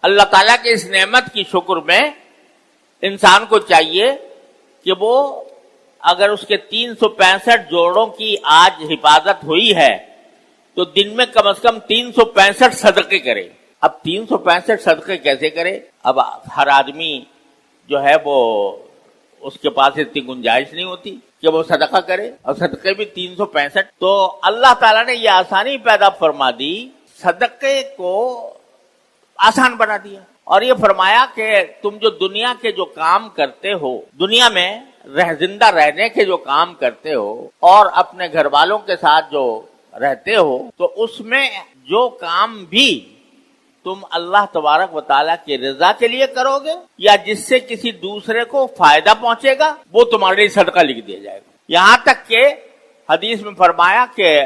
اللہ تعالیٰ کے اس نعمت کی شکر میں انسان کو چاہیے کہ وہ اگر اس کے 365 جوڑوں کی آج حفاظت ہوئی ہے تو دن میں کم از کم 365 صدقے کرے. اب 365 صدقے کیسے کرے؟ اب ہر آدمی جو ہے وہ اس کے پاس اتنی گنجائش نہیں ہوتی کہ وہ صدقہ کرے، اور صدقے بھی 365. تو اللہ تعالیٰ نے یہ آسانی پیدا فرما دی، صدقے کو آسان بنا دیا، اور یہ فرمایا کہ تم جو دنیا کے جو کام کرتے ہو، دنیا میں زندہ رہنے کے جو کام کرتے ہو اور اپنے گھر والوں کے ساتھ جو رہتے ہو، تو اس میں جو کام بھی تم اللہ تبارک و تعالیٰ کی رضا کے لیے کرو گے یا جس سے کسی دوسرے کو فائدہ پہنچے گا، وہ تمہارے لیے صدقہ لکھ دیا جائے گا. یہاں تک کہ حدیث میں فرمایا کہ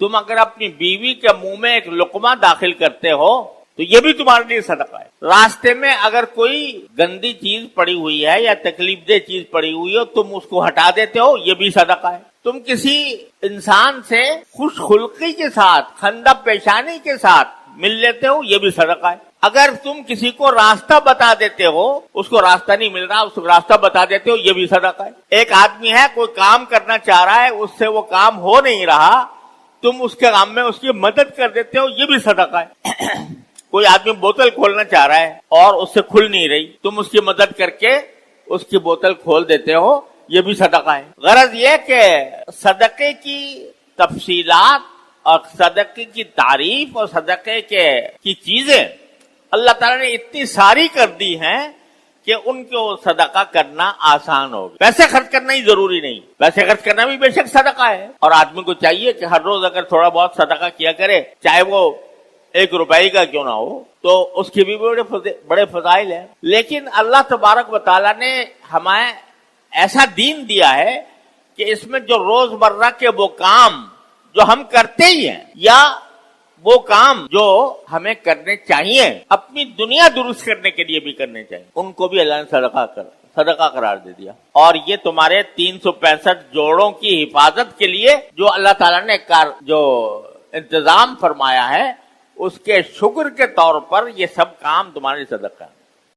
تم اگر اپنی بیوی کے منہ میں ایک لقمہ داخل کرتے ہو تو یہ بھی تمہارے لیے صدقہ ہے. راستے میں اگر کوئی گندی چیز پڑی ہوئی ہے یا تکلیف دہ چیز پڑی ہوئی ہو، تم اس کو ہٹا دیتے ہو، یہ بھی صدقہ ہے. تم کسی انسان سے خوش خلقی کے ساتھ، خندہ پیشانی کے ساتھ مل لیتے ہو، یہ بھی صدقہ ہے. اگر تم کسی کو راستہ بتا دیتے ہو، اس کو راستہ نہیں مل رہا، اس کو راستہ بتا دیتے ہو، یہ بھی صدقہ ہے. ایک آدمی ہے، کوئی کام کرنا چاہ رہا ہے، اس سے وہ کام ہو نہیں رہا، تم اس کے کام میں اس کی مدد کر دیتے ہو، یہ بھی صدقہ ہے. کوئی آدمی بوتل کھولنا چاہ رہا ہے اور اس سے کھل نہیں رہی، تم اس کی مدد کر کے اس کی بوتل کھول دیتے ہو، یہ بھی صدقہ ہے. غرض یہ کہ صدقے کی تفصیلات اور صدقے کی تعریف اور صدقے کی چیزیں اللہ تعالیٰ نے اتنی ساری کر دی ہیں کہ ان کو صدقہ کرنا آسان ہو گیا. پیسے خرچ کرنا ہی ضروری نہیں، پیسے خرچ کرنا بھی بے شک صدقہ ہے، اور آدمی کو چاہیے کہ ہر روز اگر تھوڑا بہت صدقہ کیا کرے، چاہے وہ 1 روپے کا کیوں نہ ہو، تو اس کی بھی بڑے فضائل ہیں. لیکن اللہ تبارک و تعالیٰ نے ہمیں ایسا دین دیا ہے کہ اس میں جو روز مرہ کے وہ کام جو ہم کرتے ہی ہیں یا وہ کام جو ہمیں کرنے چاہیے، اپنی دنیا درست کرنے کے لیے بھی کرنے چاہیے، ان کو بھی اللہ نے صدقہ قرار دے دیا. اور یہ تمہارے 365 جوڑوں کی حفاظت کے لیے جو اللہ تعالیٰ نے جو انتظام فرمایا ہے، اس کے شکر کے طور پر یہ سب کام تمہارے صدقہ ہے.